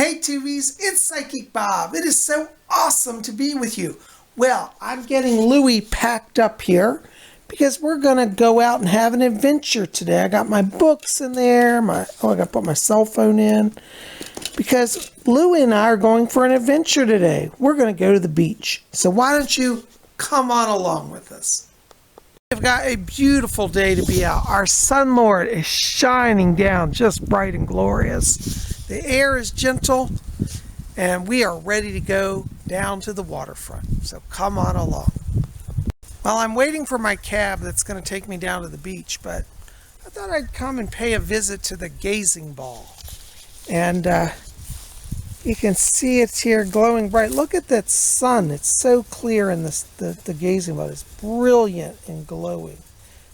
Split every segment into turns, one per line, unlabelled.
Hey TVs, it's Psychic Bob. It is so awesome to be with you. Well, I'm getting Louie packed up here because we're going to go out and have an adventure today. I got my books in there. I got to put my cell phone in because Louie and I are going for an adventure today. We're going to go to the beach. So why don't you come on along with us? We've got a beautiful day to be out. Our Sun Lord is shining down just bright and glorious. The air is gentle, and we are ready to go down to the waterfront. So come on along. Well, I'm waiting for my cab that's going to take me down to the beach, but I thought I'd come and pay a visit to the gazing ball. And you can see it's here glowing bright. Look at that sun. It's so clear in the gazing ball. It's brilliant and glowing.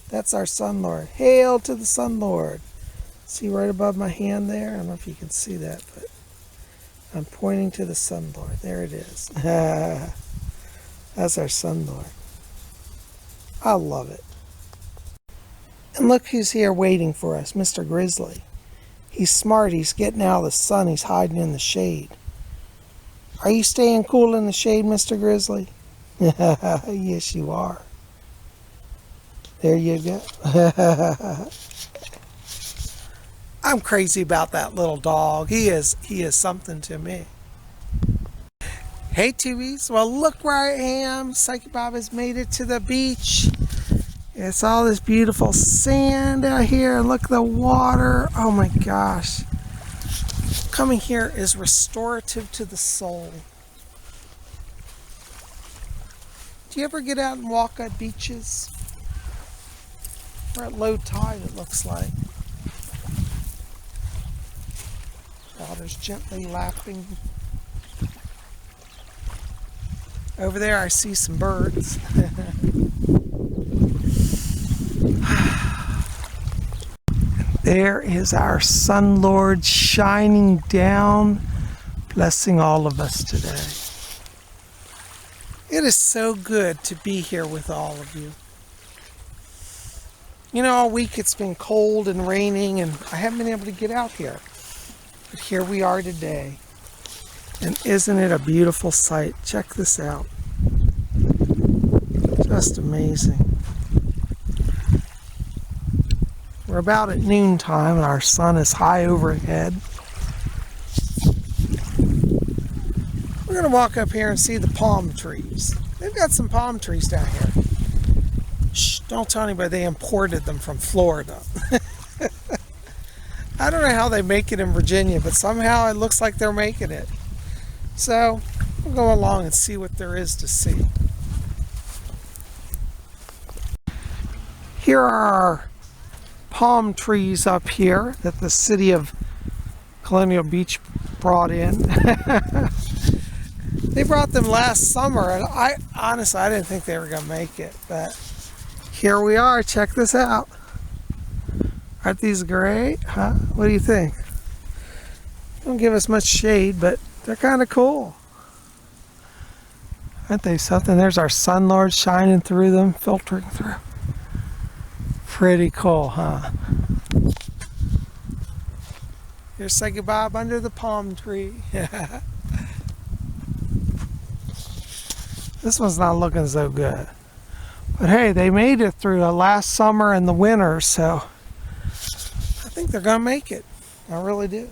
That's our Sun Lord. Hail to the Sun Lord. See right above my hand there? I don't know if you can see that, but I'm pointing to the Sun Lord. There it is. That's our Sun Lord. I love it. And look who's here waiting for us, Mr. Grizzly. He's smart. He's getting out of the sun. He's hiding in the shade. Are you staying cool in the shade, Mr. Grizzly? Yes, you are. There you go. I'm crazy about that little dog. He is something to me. Hey TVs, well look where I am. Psychic Bob has made it to the beach. It's all this beautiful sand out here, and look at the water. Oh my gosh. Coming here is restorative to the soul. Do you ever get out and walk at beaches? We're at low tide, it looks like. Water's gently lapping. Over there I see some birds. There is our Sun Lord shining down, blessing all of us today. It is so good to be here with all of you. You know, all week it's been cold and raining, and I haven't been able to get out here. But here we are today. And isn't it a beautiful sight? Check this out. Just amazing. We're about at noontime and our sun is high overhead. We're going to walk up here and see the palm trees. They've got some palm trees down here. Shh, don't tell anybody they imported them from Florida. I don't know how they make it in Virginia, but somehow it looks like they're making it. So we'll go along and see what there is to see. Here are our palm trees up here that the city of Colonial Beach brought in. They brought them last summer, and honestly I didn't think they were going to make it, but here we are. Check this out. Aren't these great? Huh? What do you think? Don't give us much shade, but they're kind of cool. Aren't they something? There's our Sun Lord shining through them, filtering through. Pretty cool, huh? Here's Psychic Bob under the palm tree. This one's not looking so good. But hey, they made it through the last summer and the winter, so I think they're going to make it. I really do.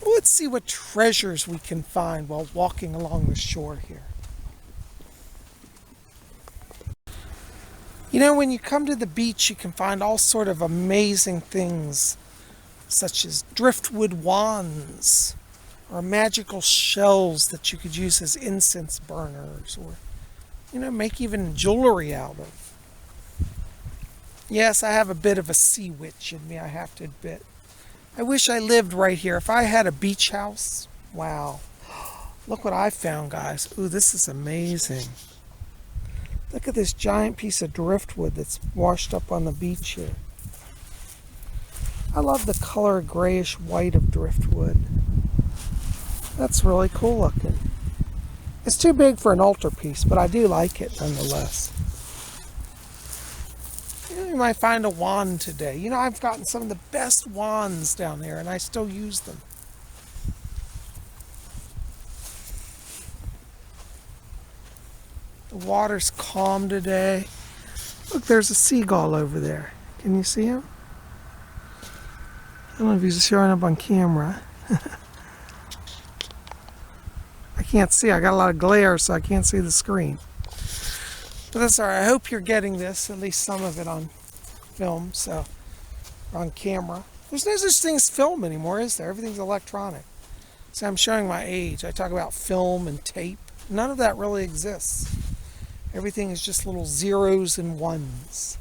Let's see what treasures we can find while walking along the shore here. You know, when you come to the beach, you can find all sort of amazing things, such as driftwood wands, or magical shells that you could use as incense burners, or, you know, make even jewelry out of. Yes, I have a bit of a sea witch in me, I have to admit. I wish I lived right here. If I had a beach house, wow. Look what I found, guys. Ooh, this is amazing. Look at this giant piece of driftwood that's washed up on the beach here. I love the color grayish white of driftwood. That's really cool looking. It's too big for an altarpiece, but I do like it nonetheless. You might find a wand today. You know, I've gotten some of the best wands down there, and I still use them. The water's calm today. Look, there's a seagull over there. Can you see him? I don't know if he's showing up on camera. I can't see. I got a lot of glare, so I can't see the screen. But that's all right. I hope you're getting this, at least some of it on film, so on camera. There's no such thing as film anymore, is there? Everything's electronic. So I'm showing my age. I talk about film and tape. None of that really exists. Everything is just little zeros and ones.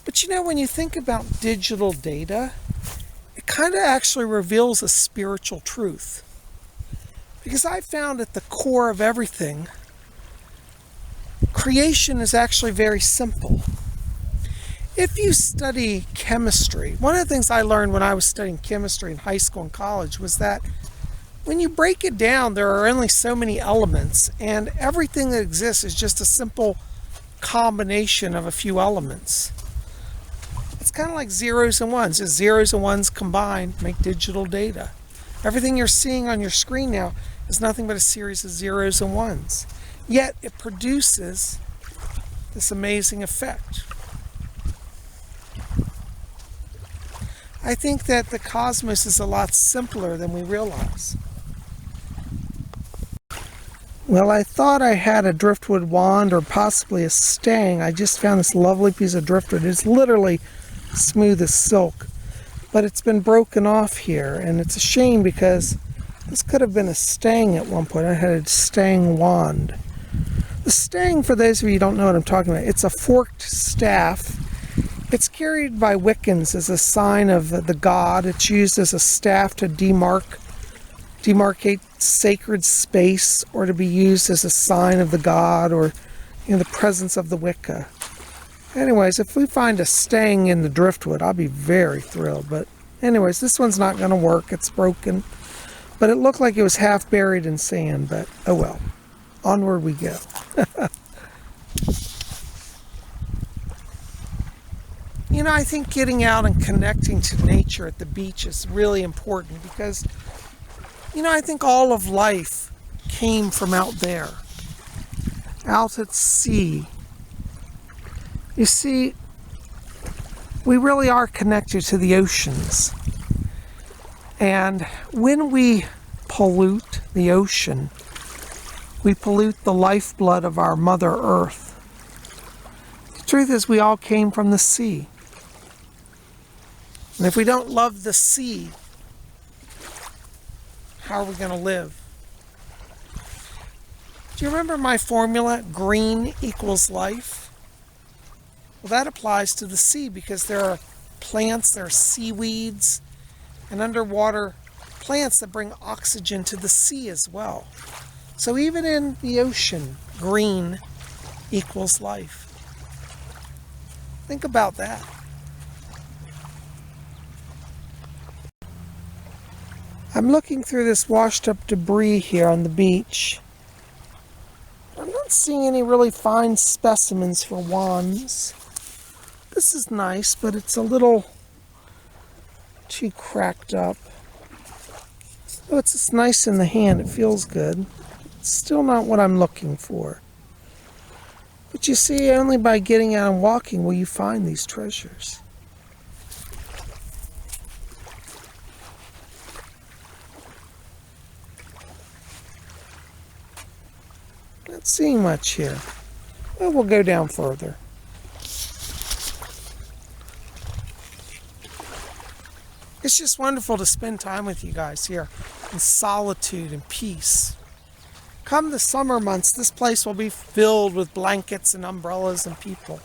But you know, when you think about digital data, it kind of actually reveals a spiritual truth. Because I found at the core of everything, creation is actually very simple. If you study chemistry, one of the things I learned when I was studying chemistry in high school and college was that when you break it down, there are only so many elements, and everything that exists is just a simple combination of a few elements. It's kind of like zeros and ones. Just zeros and ones combined make digital data. Everything you're seeing on your screen now is nothing but a series of zeros and ones. Yet it produces this amazing effect. I think that the cosmos is a lot simpler than we realize. Well, I thought I had a driftwood wand or possibly a stang. I just found this lovely piece of driftwood. It's literally smooth as silk, but it's been broken off here, and it's a shame because this could have been a stang at one point. I had a stang wand. The stang, for those of you who don't know what I'm talking about, it's a forked staff. It's carried by Wiccans as a sign of the god. It's used as a staff to demarcate sacred space, or to be used as a sign of the god, or the presence of the Wicca. Anyways, if we find a stang in the driftwood, I'll be very thrilled. But anyways, this one's not going to work. It's broken. But it looked like it was half buried in sand, but oh well. Onward we go. I think getting out and connecting to nature at the beach is really important because, I think all of life came from out there, out at sea. You see, we really are connected to the oceans. And when we pollute the ocean, we pollute the lifeblood of our Mother Earth. The truth is, we all came from the sea. And if we don't love the sea, how are we going to live? Do you remember my formula, green equals life? Well, that applies to the sea because there are plants, there are seaweeds, and underwater plants that bring oxygen to the sea as well. So even in the ocean, green equals life. Think about that. I'm looking through this washed up debris here on the beach. I'm not seeing any really fine specimens for wands. This is nice, but it's a little too cracked up. Oh, it's just nice in the hand. It feels good. It's still not what I'm looking for. But you see, only by getting out and walking will you find these treasures. Not seeing much here. Well, we'll go down further. It's just wonderful to spend time with you guys here in solitude and peace. Come the summer months, this place will be filled with blankets and umbrellas and people.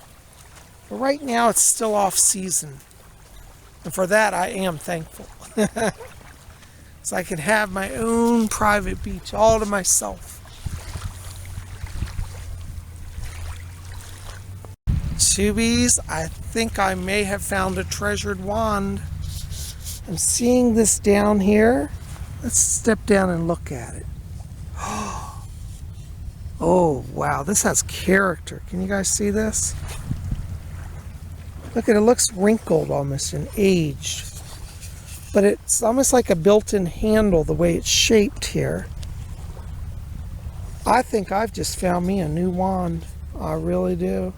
But right now, it's still off season. And for that, I am thankful. So I can have my own private beach all to myself. Tubies, I think I may have found a treasured wand. I'm seeing this down here. Let's step down and look at it. Oh, wow, this has character. Can you guys see this? Look at it, it looks wrinkled almost and aged. But it's almost like a built-in handle the way it's shaped here. I think I've just found me a new wand. I really do.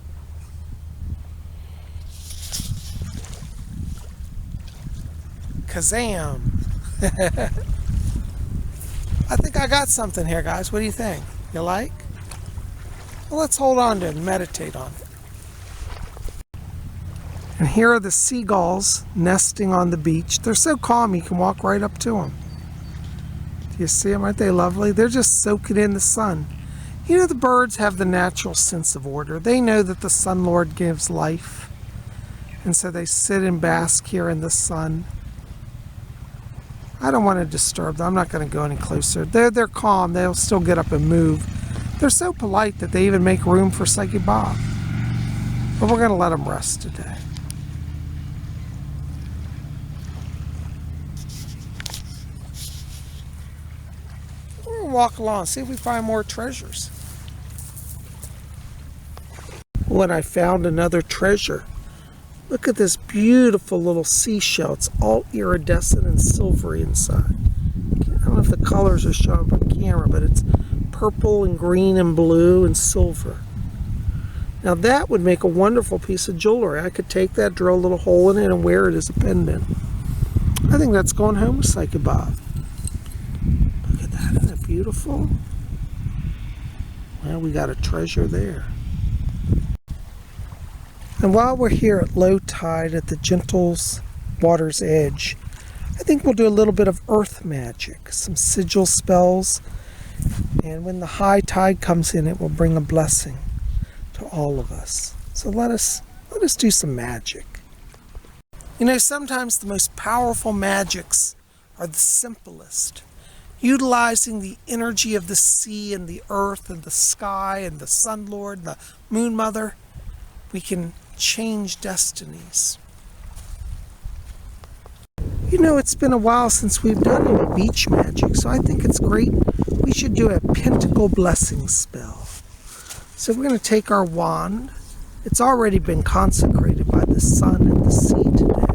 Kazam! I think I got something here, guys. What do you think? You like? Well, let's hold on to it and meditate on it. And here are the seagulls nesting on the beach. They're so calm you can walk right up to them. Do you see them? Aren't they lovely? They're just soaking in the sun. You know, the birds have the natural sense of order. They know that the Sun Lord gives life. And so they sit and bask here in the sun. I don't want to disturb them. I'm not going to go any closer. They're calm. They'll still get up and move. They're so polite that they even make room for Psychic Bob. But we're going to let them rest today. We're going to walk along, see if we find more treasures. When I found another treasure. Look at this beautiful little seashell. It's all iridescent and silvery inside. I don't know if the colors are showing from camera, but it's purple and green and blue and silver. Now that would make a wonderful piece of jewelry. I could take that, drill a little hole in it, and wear it as a pendant. I think that's going home with Psychic Bob. Look at that. Isn't it beautiful? Well, we got a treasure there. And while we're here at low tide at the gentle water's edge, I think we'll do a little bit of earth magic, some sigil spells, and when the high tide comes in, it will bring a blessing to all of us. So let us do some magic. You know, sometimes the most powerful magics are the simplest. Utilizing the energy of the sea and the earth and the sky and the Sun Lord and the Moon Mother, we can change destinies. You know, it's been a while since we've done any beach magic, so I think it's great. We should do a pentacle blessing spell. So we're going to take our wand. It's already been consecrated by the sun and the sea today.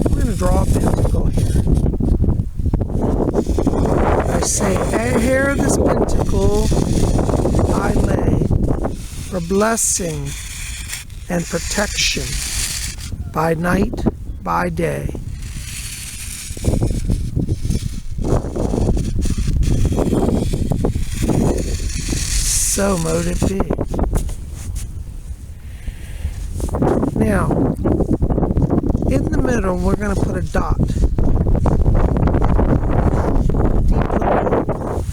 We're going to draw a pentacle here. I say, here this pentacle I lay for blessing and protection by night, by day. So mote it be. Now, in the middle, we're going to put a dot. Deep little hole.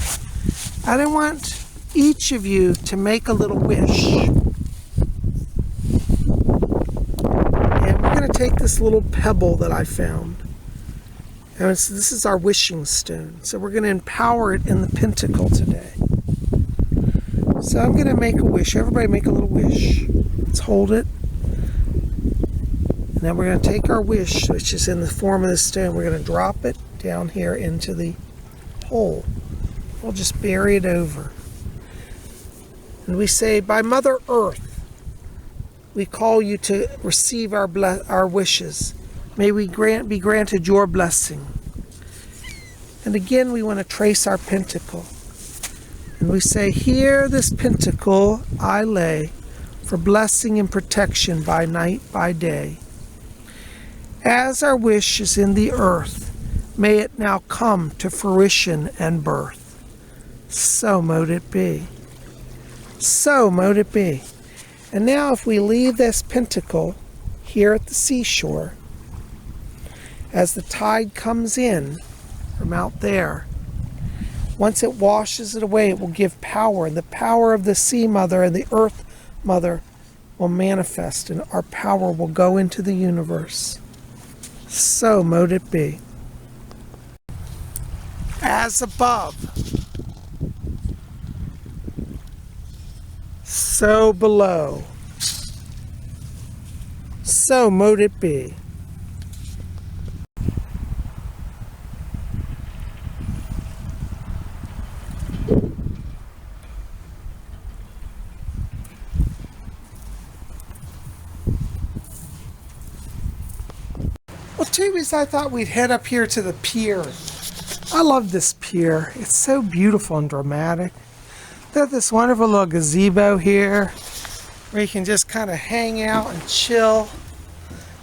I want each of you to make a little wish. And we're going to take this little pebble that I found. And this is our wishing stone. So we're going to empower it in the pentacle today. So I'm going to make a wish. Everybody make a little wish. Let's hold it. And then we're going to take our wish, which is in the form of the stone. We're going to drop it down here into the hole. We'll just bury it over. And we say, by Mother Earth, we call you to receive our wishes. May we be granted your blessing. And again, we want to trace our pentacle. And we say, here this pentacle I lay for blessing and protection by night, by day. As our wish is in the earth, may it now come to fruition and birth. So mote it be. So mote it be. And now if we leave this pentacle here at the seashore, as the tide comes in from out there, once it washes it away, it will give power. And the power of the Sea Mother and the Earth Mother will manifest, and our power will go into the universe. So mote it be. As above, so below. So mote it be. Well, Tubies, I thought we'd head up here to the pier I love this pier. It's so beautiful and dramatic. They have this wonderful little gazebo here where you can just kind of hang out and chill.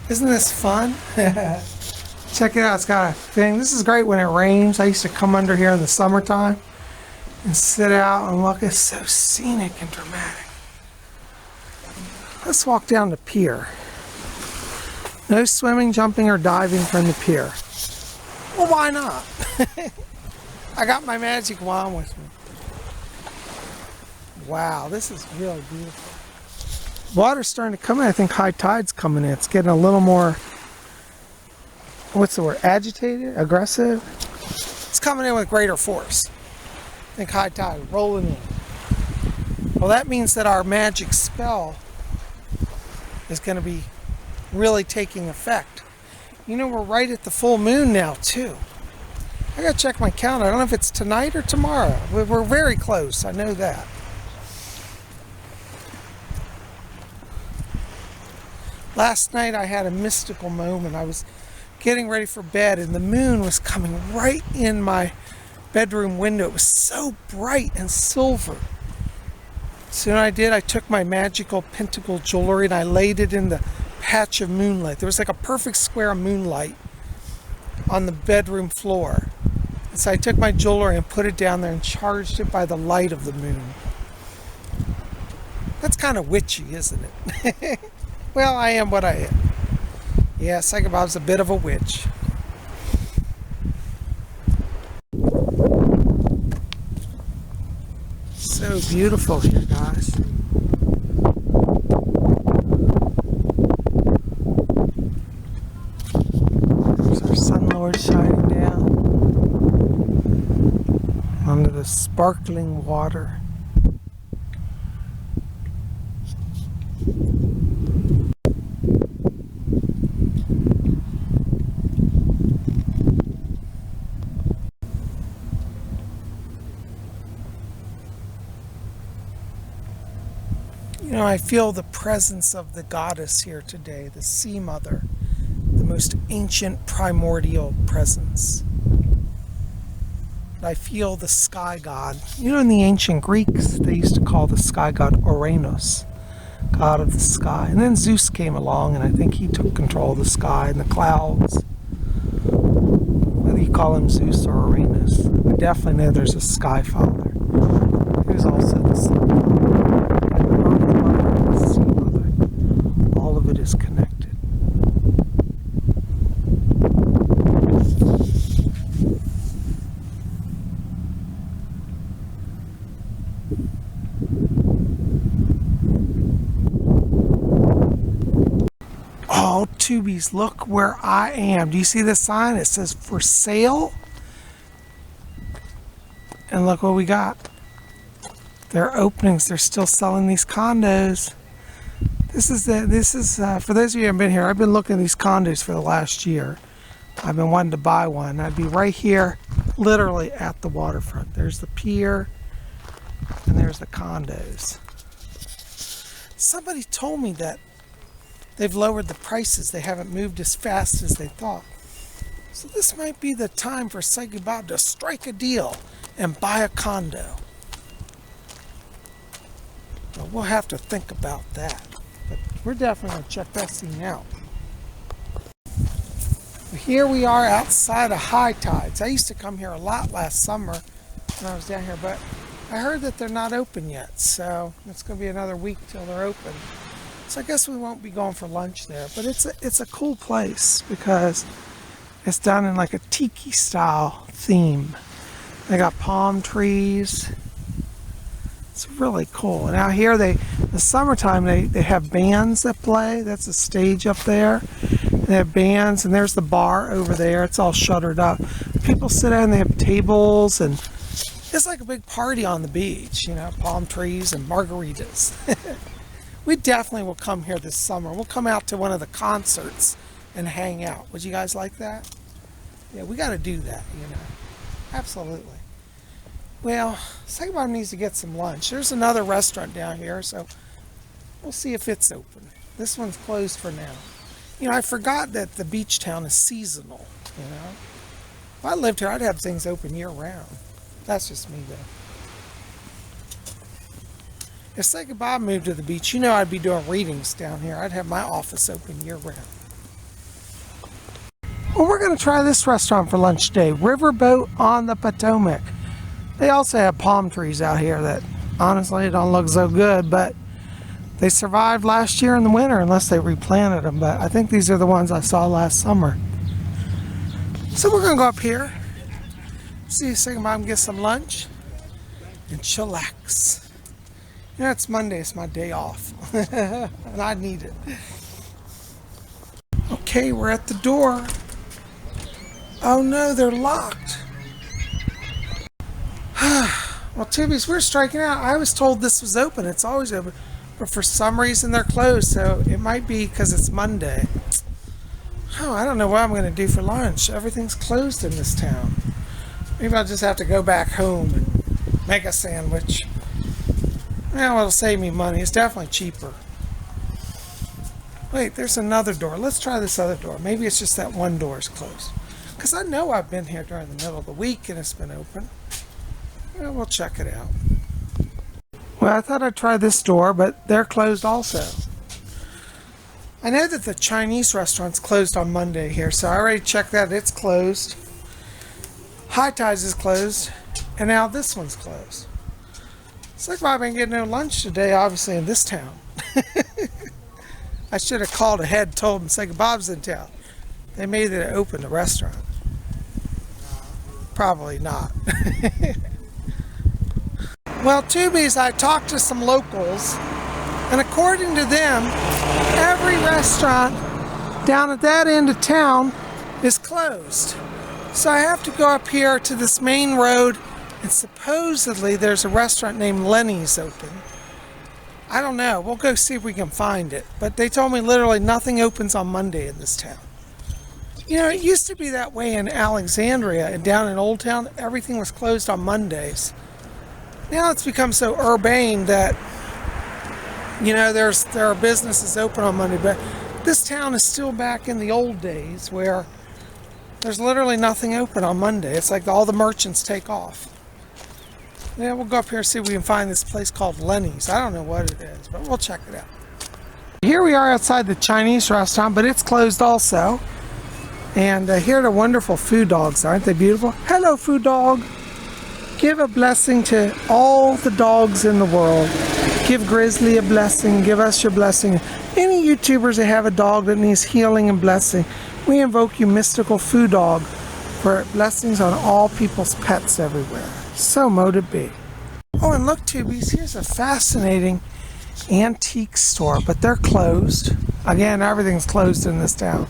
Isn't this fun? Check it out, it's got a thing. This is great when it rains. I used to come under here in the summertime and sit out and look. It's so scenic and dramatic. Let's walk down the pier. No swimming, jumping, or diving from the pier. Well, why not? I got my magic wand with me. Wow, this is really beautiful. Water's starting to come in. I think high tide's coming in. It's getting a little more, what's the word, agitated, aggressive? It's coming in with greater force. I think high tide, rolling in. Well, that means that our magic spell is going to be really taking effect. You know, we're right at the full moon now, too. I gotta check my calendar. I don't know if it's tonight or tomorrow. We're very close, I know that. Last night I had a mystical moment. I was getting ready for bed and the moon was coming right in my bedroom window. It was so bright and silver. So what I did, I took my magical pentacle jewelry and I laid it in the patch of moonlight. There was like a perfect square of moonlight on the bedroom floor. And so I took my jewelry and put it down there and charged it by the light of the moon. That's kind of witchy, isn't it? Well, I am what I am. Yeah, PsychicBob's a bit of a witch. So beautiful here, guys. There's our sun lord shining down onto the sparkling water. You know, I feel the presence of the goddess here today, the Sea Mother, the most ancient primordial presence. I feel the sky god. You know, in the ancient Greeks, they used to call the sky god Uranus, god of the sky. And then Zeus came along, and I think he took control of the sky and the clouds. Whether you call him Zeus or Uranus, we definitely know there's a sky father. There's also the sun god, and the earth mother and the sea mother. All of it is connected. Oh, tubies, look where I am. Do you see this sign? It says for sale. And look what we got. They're openings. They're still selling these condos. This is for those of you who haven't been here, I've been looking at these condos for the last year. I've been wanting to buy one. I'd be right here, literally at the waterfront. There's the pier, and there's the condos. Somebody told me that they've lowered the prices. They haven't moved as fast as they thought. So this might be the time for PsychicBob to strike a deal and buy a condo. Well, we'll have to think about that. But we're definitely going to check that scene out. Here we are outside of high tides. I used to come here a lot last summer when I was down here, but I heard that they're not open yet. So it's going to be another week till they're open. So I guess we won't be going for lunch there. But it's a cool place because it's done in like a tiki style theme. They got palm trees. It's really cool. And out here, the summertime, they have bands that play. That's a stage up there. They have bands, and there's the bar over there. It's all shuttered up. People sit down, they have tables, and it's like a big party on the beach, you know, palm trees and margaritas. We definitely will come here this summer. We'll come out to one of the concerts and hang out. Would you guys like that? Yeah, we got to do that, you know. Absolutely. Well, PsychicBob needs to get some lunch. There's another restaurant down here, so we'll see if it's open. This one's closed for now. You know, I forgot that the beach town is seasonal, you know. If I lived here, I'd have things open year-round. That's just me, though. If Psychic Bob moved to the beach, you know I'd be doing readings down here. I'd have my office open year-round. Well, we're going to try this restaurant for lunch today. Riverboat on the Potomac. They also have palm trees out here that honestly don't look so good, but they survived last year in the winter unless they replanted them. But I think these are the ones I saw last summer. So we're going to go up here, see if Psychic Bob can get some lunch, and chillax. You know, it's Monday. It's my day off, and I need it. Okay, we're at the door. Oh no, they're locked. Well, Tubies, we're striking out. I was told this was open. It's always open. But for some reason they're closed, so it might be because it's Monday. Oh, I don't know what I'm going to do for lunch. Everything's closed in this town. Maybe I'll just have to go back home and make a sandwich. Well, it'll save me money. It's definitely cheaper. Wait, there's another door. Let's try this other door. Maybe it's just that one door is closed. Because I know I've been here during the middle of the week and it's been open. Well, we'll check it out. Well, I thought I'd try this door, but they're closed also. I know that the Chinese restaurant's closed on Monday here, so I already checked that. It's closed. High Tides is closed, and now this one's closed. It's like Bob ain't getting no lunch today, obviously, in this town. I should have called ahead and told them Psychic Bob's in town. They made it open the restaurant. Probably not. Well, Tubies, I talked to some locals, and according to them, every restaurant down at that end of town is closed. So I have to go up here to this main road, and supposedly there's a restaurant named Lennies open. I don't know. We'll go see if we can find it. But they told me literally nothing opens on Monday in this town. You know, it used to be that way in Alexandria and down in Old Town. Everything was closed on Mondays. Now it's become so urbane that, you know, there are businesses open on Monday. But this town is still back in the old days where there's literally nothing open on Monday. It's like all the merchants take off. Yeah, we'll go up here and see if we can find this place called Lennies. I don't know what it is, but we'll check it out. Here we are outside the Chinese restaurant, but it's closed also. And here are the wonderful food dogs. Aren't they beautiful? Hello, food dog. Give a blessing to all the dogs in the world. Give Grizzly a blessing. Give us your blessing. Any YouTubers that have a dog that needs healing and blessing, we invoke you, mystical food dog, for blessings on all people's pets everywhere. So mote it be. Oh, and look, Tubies, here's a fascinating antique store, but they're closed. Again, everything's closed in this town.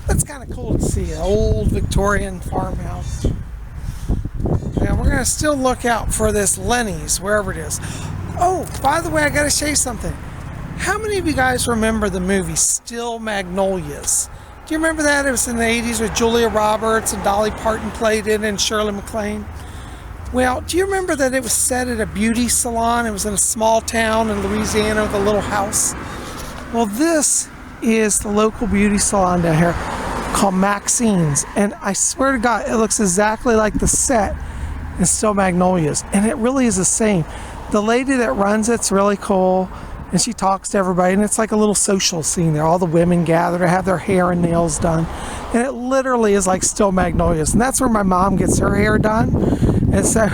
That's kind of cool to see, an old Victorian farmhouse. Now, we're going to still look out for this Lennies, wherever it is. Oh, by the way, I got to show you something. How many of you guys remember the movie Still Magnolias? Do you remember that? It was in the 80s with Julia Roberts and Dolly Parton played it and Shirley MacLaine. Well, do you remember that it was set at a beauty salon? It was in a small town in Louisiana with a little house. Well, this is the local beauty salon down here called Maxine's. And I swear to God, it looks exactly like the set in Still Magnolias. And it really is the same. The lady that runs it's really cool. And she talks to everybody, and it's like a little social scene there. All the women gather to have their hair and nails done. And it literally is like Still Magnolias. And that's where my mom gets her hair done. And so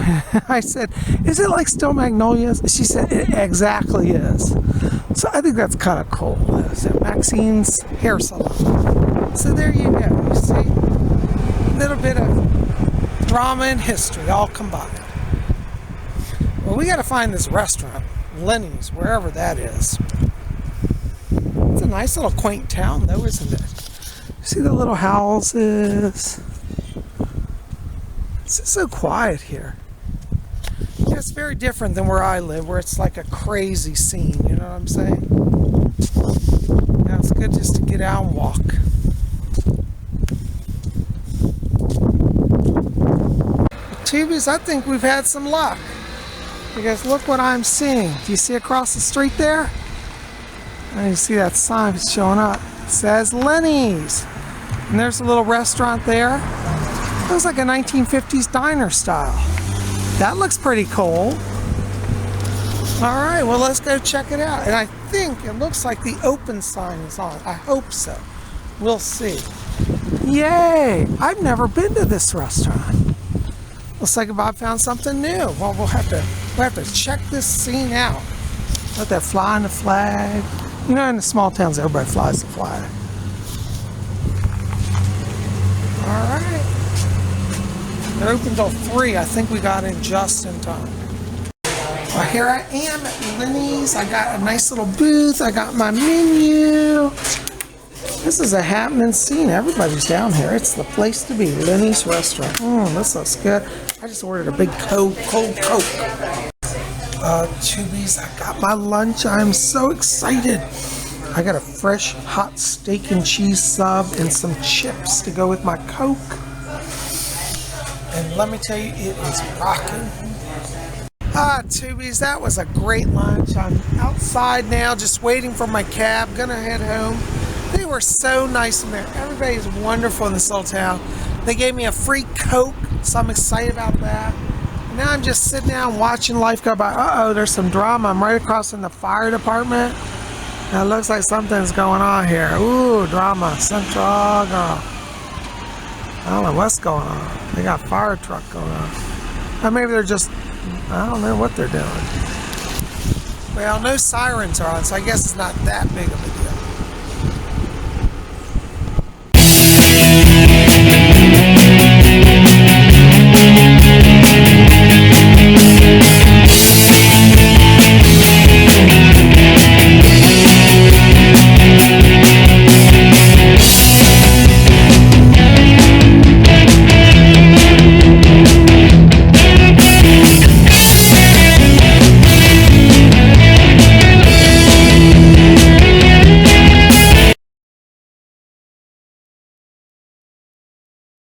I said, is it like Still Magnolias? She said, it exactly is. So I think that's kind of cool. So Maxine's Hair Salon. So there you go. You see? A little bit of drama and history all combined. Well, we got to find this restaurant. Lennies, wherever that is. It's a nice little quaint town though, isn't it? See the little houses. It's just so quiet here. Yeah, it's very different than where I live, where it's like a crazy scene, you know what I'm saying? Now it's good just to get out and walk. Tubies, I think we've had some luck. Because look what I'm seeing. Do you see across the street there? And you see that sign showing up. It says Lennies. And there's a little restaurant there. Looks like a 1950s diner style. That looks pretty cool. All right, well, let's go check it out. And I think it looks like the open sign is on. I hope so. We'll see. Yay! I've never been to this restaurant. Looks like Bob found something new. Well, we'll have to check this scene out. Let that flying the flag. You know, in the small towns, everybody flies the flag. All right. It opened till 3. I think we got in just in time. Well, here I am at Lennies. I got a nice little booth. I got my menu. This is a happening scene. Everybody's down here. It's the place to be. Lennies restaurant. This looks good. I just ordered a big cold Coke. Tubies, I got my lunch. I'm so excited. I got a fresh hot steak and cheese sub and some chips to go with my Coke. And let me tell you, it is rocking. Tubies, that was a great lunch. I'm outside now just waiting for my cab. Gonna head home. They were so nice in there. Everybody's wonderful in this little town. They gave me a free Coke, so I'm excited about that. Now I'm just sitting down watching life go by. Uh-oh, there's some drama. I'm right across from the fire department. Now it looks like something's going on here. Ooh, drama. Central girl. I don't know what's going on. They got a fire truck going on. Or maybe they're just, I don't know what they're doing. Well, no sirens are on, so I guess it's not that big of a deal.